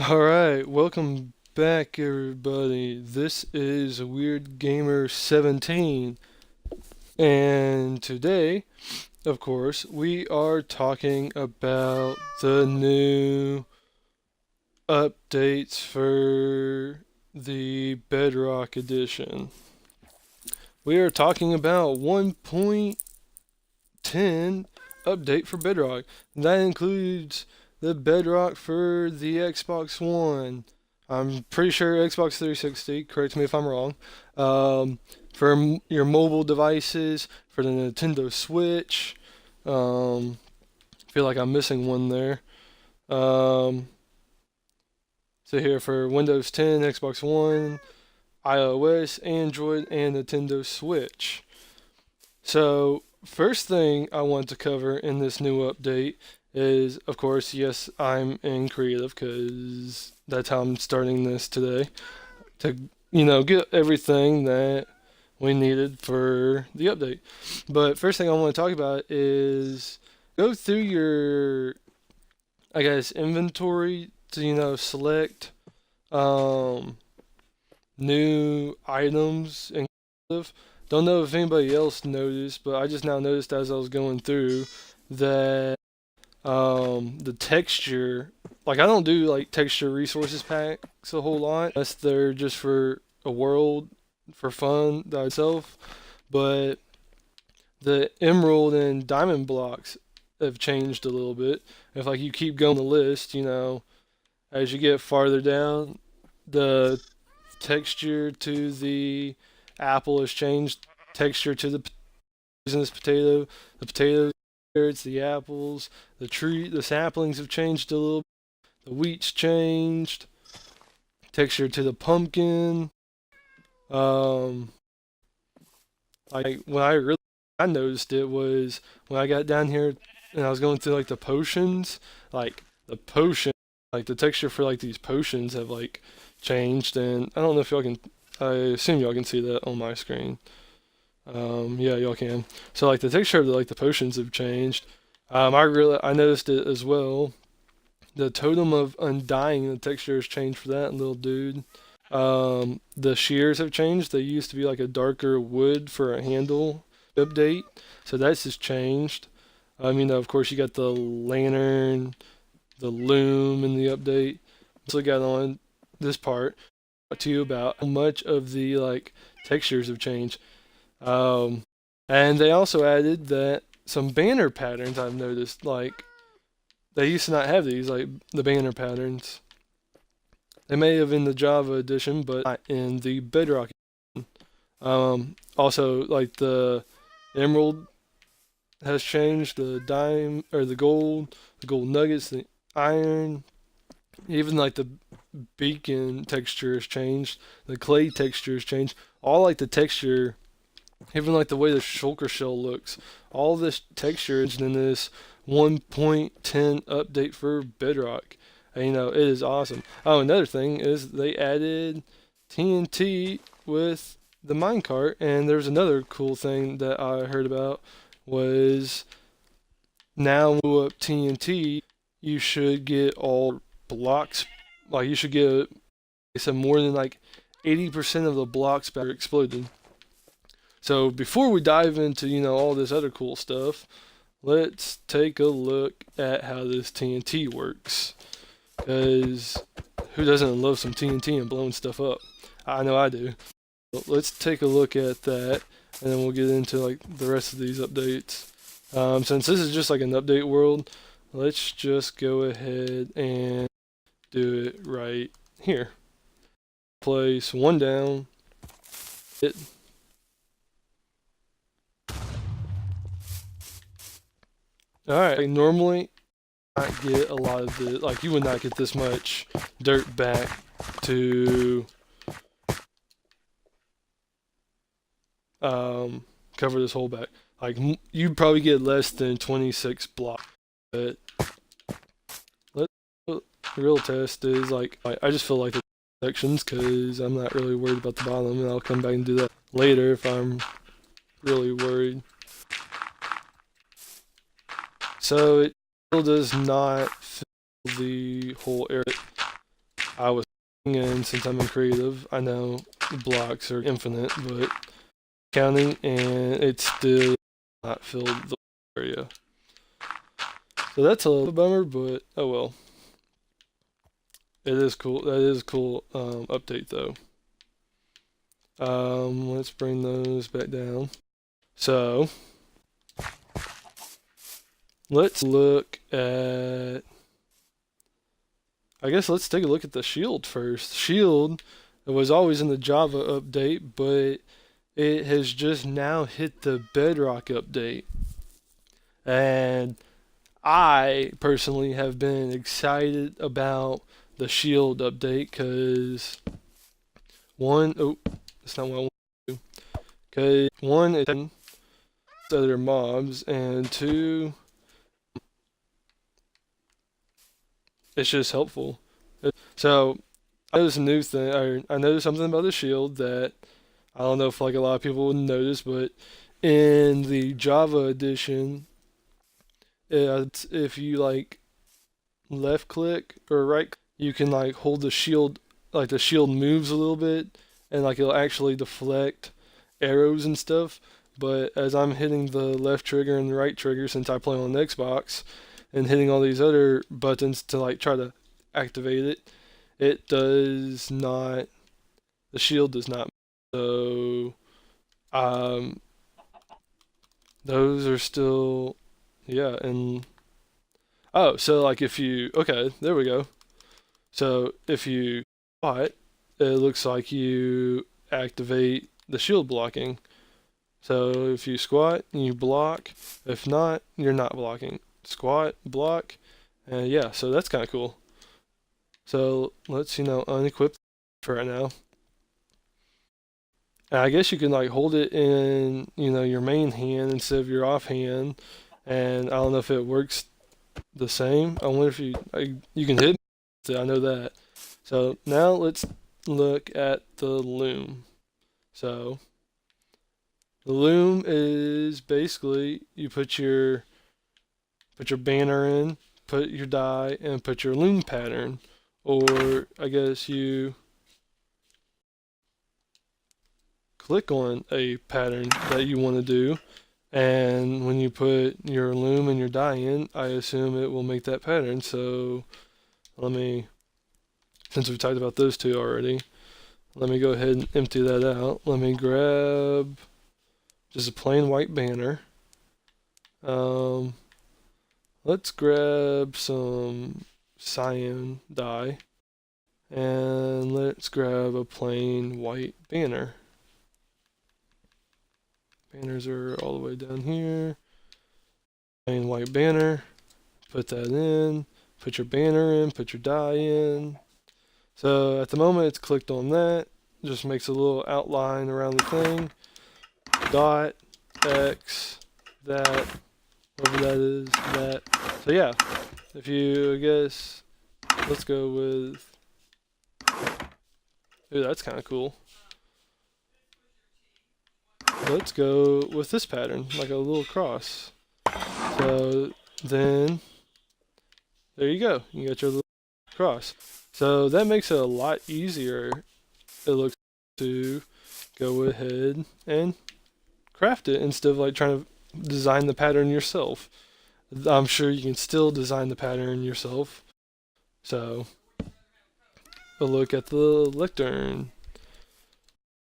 Alright, welcome back everybody. This is Weird Gamer 17, and today, of course, we are talking about the new updates for the Bedrock Edition. We are talking about 1.10 update for Bedrock. That includes the Bedrock for the Xbox One. I'm pretty sure Xbox 360, correct me if I'm wrong. For your mobile devices, for the Nintendo Switch. Feel like I'm missing one there. Um, so here for Windows 10, Xbox One, iOS, Android, and Nintendo Switch. So, first thing I want to cover in this new update is, of course, yes, I'm in creative because that's how I'm starting this today to, get everything that we needed for the update. But first thing I want to talk about is go through your, I guess, inventory to, select um, new items and stuff. Don't know if anybody else noticed, but I just now noticed as I was going through that the texture, like I don't do like texture resources packs a whole lot, unless they're just for a world for fun itself. But the emerald and diamond blocks have changed a little bit. If like you keep going the list, as you get farther down, the texture to the apple has changed. Texture to the poisonous potato, the potatoes, carrots, the apples, the tree, the saplings have changed a little. The wheat's changed. Texture to the pumpkin. Um, like when I noticed it was when I got down here and I was going through like the potions, like the potion, like the texture for like these potions have like changed, and I don't know if y'all can. I assume y'all can see that on my screen. Yeah, y'all can. So like the texture of the potions have changed. I noticed it as well. The totem of undying, the texture has changed for that little dude. The shears have changed. They used to be like a darker wood for a handle update, so that's just changed. Of course, you got the lantern, the loom in the update. So got on this part to you about how much of the textures have changed. And they also added that some banner patterns I've noticed, like they used to not have these, like the banner patterns. They may have in the Java edition, but not in the Bedrock edition. Also, like the emerald has changed, the dime or the gold nuggets, the iron, even like the beacon texture has changed, the clay texture has changed. All like the texture, even like the way the shulker shell looks, all this texture is in this 1.10 update for Bedrock. And, it is awesome. Oh, another thing is they added TNT with the minecart, and there's another cool thing that I heard about was now up TNT, you should get all blocks, like you should get some more than like 80% of the blocks that are exploded. So before we dive into, all this other cool stuff, let's take a look at how this TNT works. Because who doesn't love some TNT and blowing stuff up? I know I do. But let's take a look at that, and then we'll get into like the rest of these updates. Since this is just like an update world, let's just go ahead and do it right here. Place one down. It. Alright, like normally not get a lot of the, like you would not get this much dirt back to cover this whole back. Like you'd probably get less than 26 blocks. But the real test is like I just feel like the sections because I'm not really worried about the bottom, and I'll come back and do that later if I'm really worried. So it still does not fill the whole area. I was in, since I'm in creative, I know blocks are infinite, but counting and it's still not filled the area. So that's a little bummer, but oh well. It is cool. That is a cool update though. Let's bring those back down. So let's look at. I guess let's take a look at the shield first. Shield was always in the Java update, but it has just now hit the Bedrock update. And I personally have been excited about the shield update because one, oh, that's not what I want to do. Because one, it's other mobs, and two, it's just helpful. So I noticed a new thing, or I noticed something about the shield that I don't know if like a lot of people would notice, but in the Java edition, if you like left click or right, you can like hold the shield, like the shield moves a little bit, and like it'll actually deflect arrows and stuff. But as I'm hitting the left trigger and the right trigger, since I play on the Xbox, and hitting all these other buttons to like try to activate it, it does not. The shield does not. So, um, those are still, yeah, and oh, so like if you, okay, there we go. So if you squat, it looks like you activate the shield blocking. So if you squat, you block. If not, you're not blocking. Squat, block, and yeah, so that's kind of cool. So let's, unequip for right now. And I guess you can like hold it in, your main hand instead of your offhand. And I don't know if it works the same. I wonder if you can hit it. I know that. So now let's look at the loom. So the loom is basically you put your banner in, put your die, and put your loom pattern. Or I guess you click on a pattern that you want to do, and when you put your loom and your die in, I assume it will make that pattern. So since we've talked about those two already, let me go ahead and empty that out. Let me grab just a plain white banner. Let's grab some cyan dye, and let's grab a plain white banner. Banners are all the way down here. Plain white banner. Put that in. Put your banner in. Put your die in. So at the moment it's clicked on that. Just makes a little outline around the thing. Dot, X, that, whatever that is, that. So yeah, if you, I guess, let's go with, ooh, that's kind of cool. Let's go with this pattern, like a little cross. So then, there you go. You got your little cross. So that makes it a lot easier, it looks, to go ahead and craft it instead of like trying to design the pattern yourself. I'm sure you can still design the pattern yourself. So, a look at the lectern.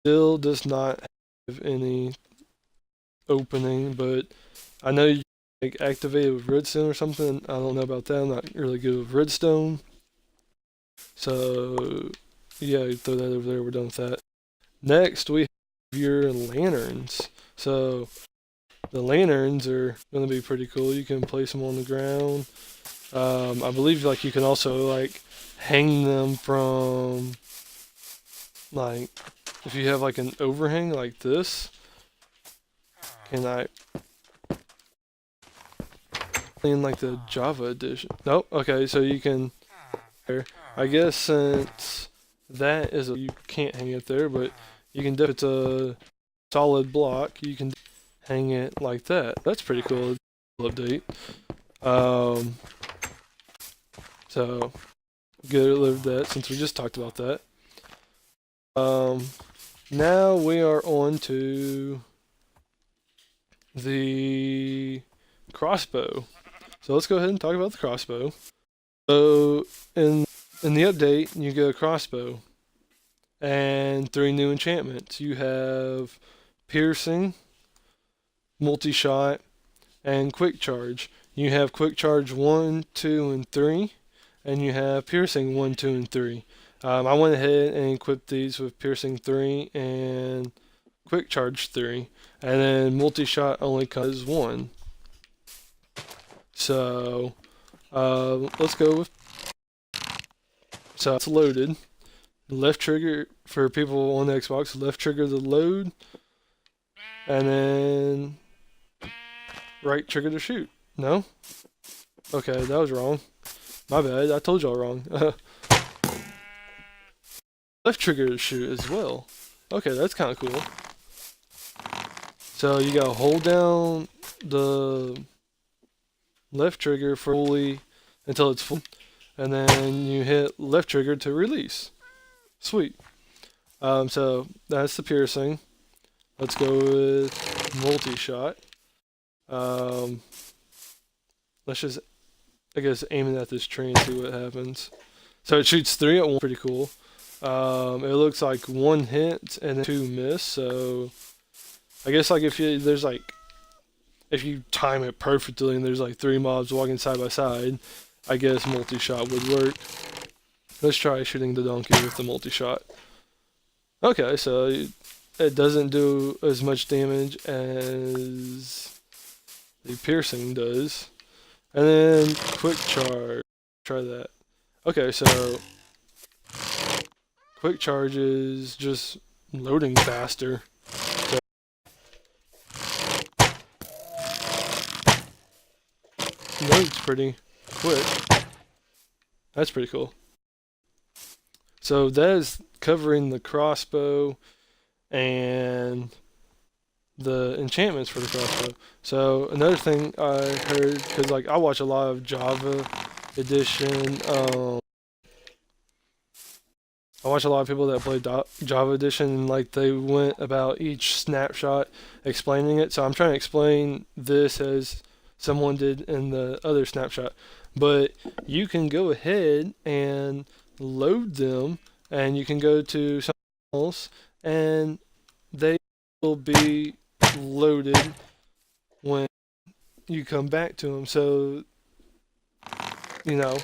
Still does not have any opening, but I know you can like activate it with redstone or something. I don't know about that. I'm not really good with redstone. So, yeah, you throw that over there. We're done with that. Next, we have your lanterns. So, the lanterns are going to be pretty cool. You can place them on the ground. I believe like you can also like hang them from, like, if you have like an overhang like this. Can I in like the Java edition? Nope. Okay, so you can. I guess since that is you can't hang it there, but you can. If it's a solid block, you can hang it like that. That's pretty cool. Update. So get rid of that since we just talked about that. Now we are on to the crossbow. So let's go ahead and talk about the crossbow. So in the update, you get a crossbow and 3 new enchantments. You have piercing, multi-shot, and quick charge. You have quick charge 1, 2, and 3, and you have piercing 1, 2, and 3. I went ahead and equipped these with piercing 3 and quick charge 3, and then multi-shot only comes 1. So let's go with. So it's loaded. Left trigger for people on the Xbox. Left trigger to load, and then right trigger to shoot. No? Okay, that was wrong. My bad. I told y'all wrong. Left trigger to shoot as well. Okay, that's kind of cool. So you gotta hold down the left trigger fully until it's full, and then you hit left trigger to release. Sweet. So that's the piercing. Let's go with multi-shot. Let's just, I guess, aim it at this tree and see what happens. So it shoots 3 at once. Pretty cool. It looks like 1 hit and then 2 miss. So I guess like if you time it perfectly and there's like 3 mobs walking side by side, I guess multi-shot would work. Let's try shooting the donkey with the multi-shot. Okay, so it doesn't do as much damage as the piercing does. And then quick charge. Try that. Okay, so quick charge is just loading faster. So loads pretty quick. That's pretty cool. So that is covering the crossbow and the enchantments for the crossbow. So another thing I heard, because like I watch a lot of Java Edition, I watch a lot of people that play Java Edition, and like they went about each snapshot explaining it. So I'm trying to explain this as someone did in the other snapshot. But you can go ahead and load them, and you can go to something else, and they will be loaded when you come back to them. So, you know,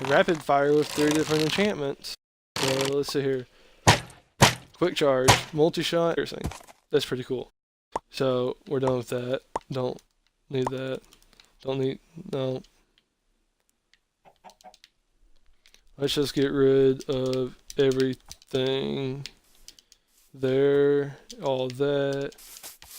rapid fire with 3 different enchantments. So let's see here. Quick charge, multi-shot, piercing. That's pretty cool. So we're done with that. Don't need that. Don't need, no. Let's just get rid of everything there, all that,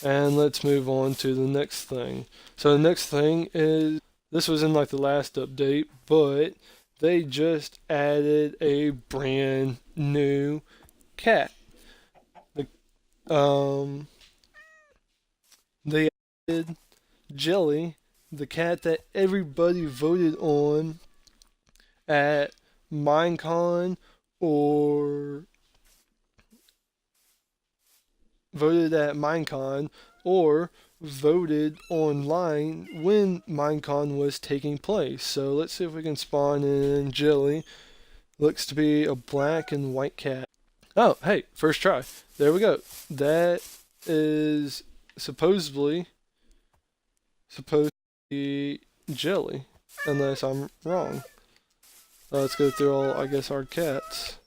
and let's move on to the next thing. So the next thing is, this was in like the last update, but they just added a brand new cat. They added Jelly, the cat that everybody voted on at Minecon or voted online when Minecon was taking place. So let's see if we can spawn in Jelly. Looks to be a black and white cat. Oh, hey, first try. There we go. That is supposed to be Jelly, unless I'm wrong. Let's go through all, I guess, our cats.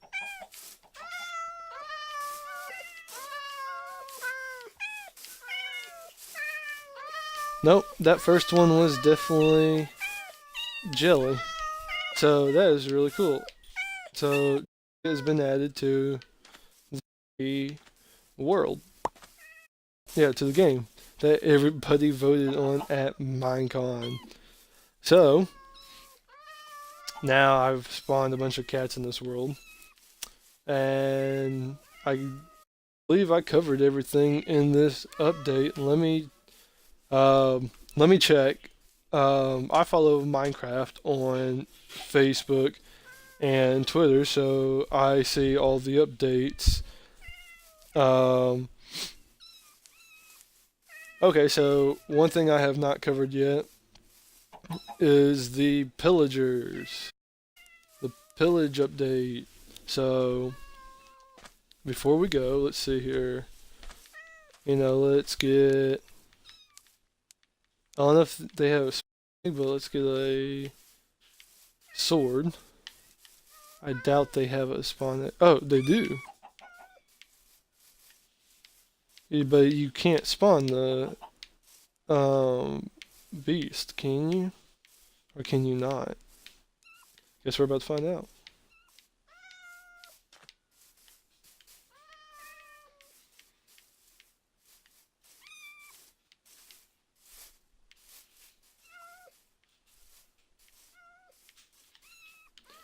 Nope, that first one was definitely Jelly. So that is really cool. So it has been added to the world. Yeah, to the game that everybody voted on at Minecon. So now I've spawned a bunch of cats in this world, and I believe I covered everything in this update. Let me check I follow Minecraft on Facebook and Twitter, so I see all the updates. Um, okay, so one thing I have not covered yet is the Pillagers, the pillage update. So before we go, let's see here. Let's get. I don't know if they have a sword, but let's get a sword. I doubt they have a spawn. Oh, they do. But you can't spawn the beast, can you? Or can you not? Guess we're about to find out.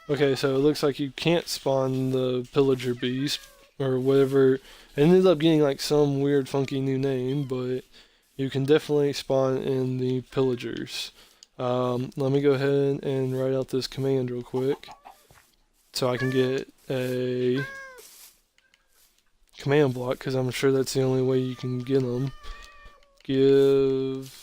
Okay, so it looks like you can't spawn the Pillager beast or whatever. It ended up getting like some weird funky new name, but you can definitely spawn in the Pillagers. Let me go ahead and write out this command real quick so I can get a command block, because I'm sure that's the only way you can get them. Give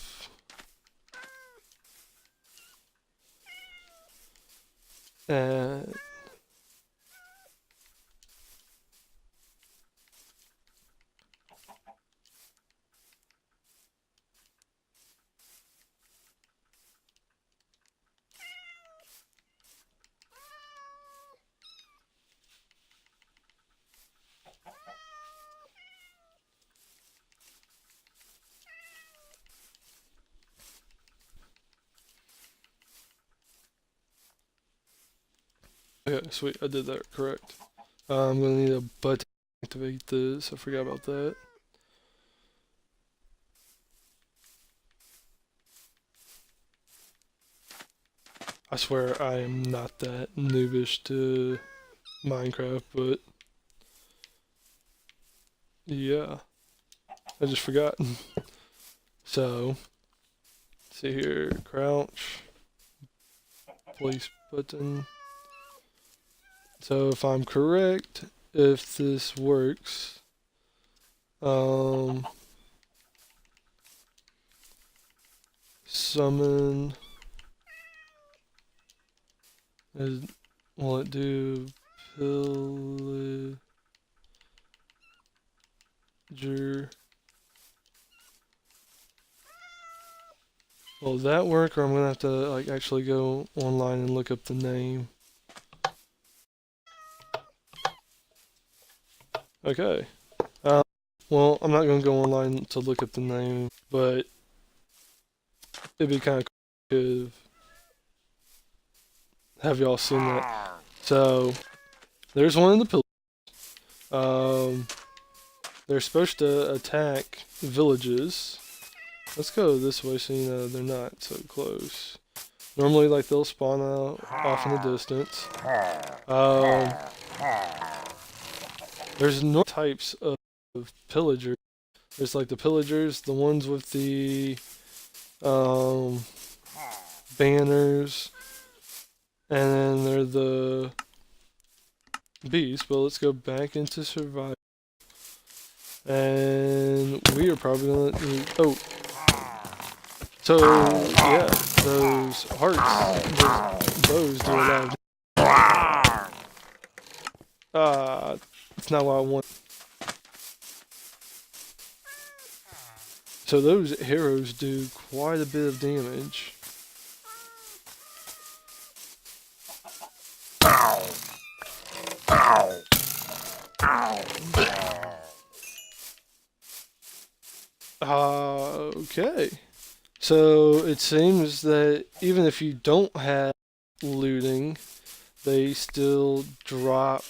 uh, okay, sweet, I did that correct. I'm gonna need a button to activate this. I forgot about that. I swear I am not that noobish to Minecraft, but yeah, I just forgot. So, see here, crouch, place button. So if I'm correct, if this works, summon, will it do Pillager? Will that work, or I'm gonna have to like actually go online and look up the name? Okay. Well, I'm not gonna go online to look up the name, but it'd be kind of cool to have y'all seen that. So there's one of the pillars. They're supposed to attack villages. Let's go this way so you know they're not so close. Normally, like, they'll spawn out off in the distance. There's no types of pillagers. There's like the pillagers, the ones with the banners, and then they're the beasts. But let's go back into survival. And we are probably gonna need, oh, so yeah, those hearts, those bows do a lot of it's not what I want. So those arrows do quite a bit of damage. Okay. So it seems that even if you don't have looting, they still drop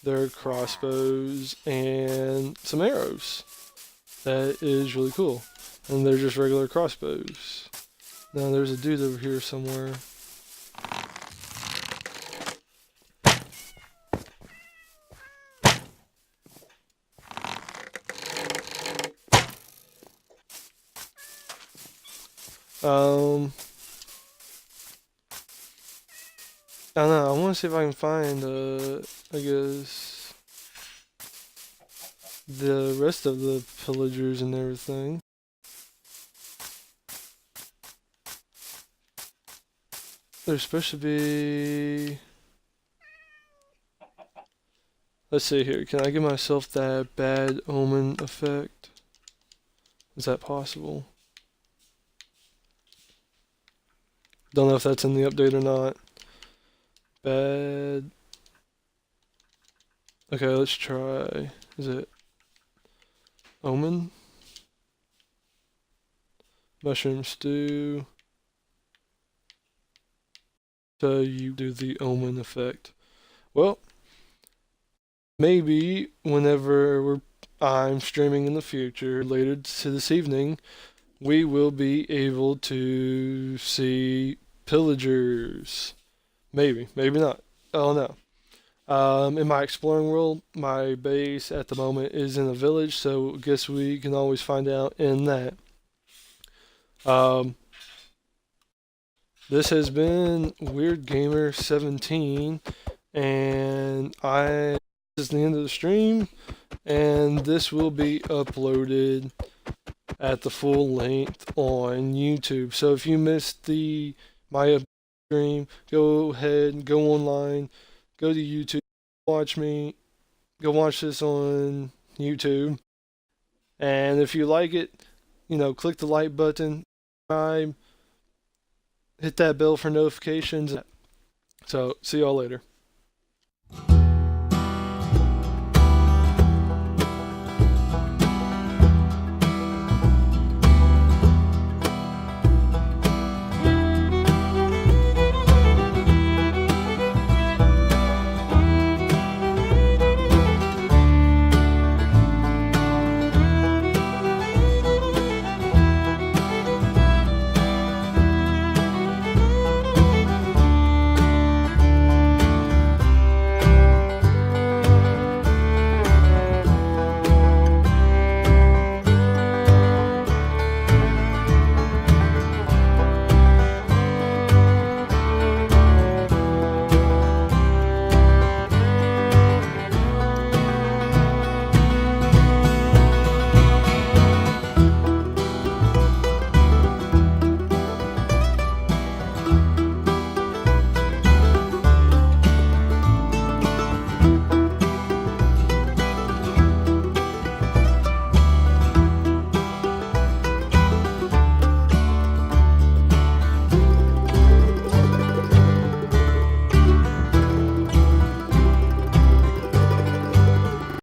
their crossbows and some arrows. That is really cool. And they're just regular crossbows. Now there's a dude over here somewhere. I don't know. I want to see if I can find, I guess, the rest of the pillagers and everything. There's supposed to be. Let's see here. Can I give myself that bad omen effect? Is that possible? Don't know if that's in the update or not. Bad. Okay, let's try. Is it omen? Mushroom stew. So you do the omen effect. Well, maybe whenever I'm streaming in the future, later to this evening, we will be able to see pillagers. Maybe, maybe not. I don't know. In my exploring world, my base at the moment is in a village, so I guess we can always find out in that. Um, this has been Weird Gamer 17, and this is the end of the stream, and this will be uploaded at the full length on YouTube. So if you missed my stream, go ahead, go online, go to YouTube, watch me, go watch this on YouTube. And if you like it, click the like button, subscribe, hit that bell for notifications. So see y'all later.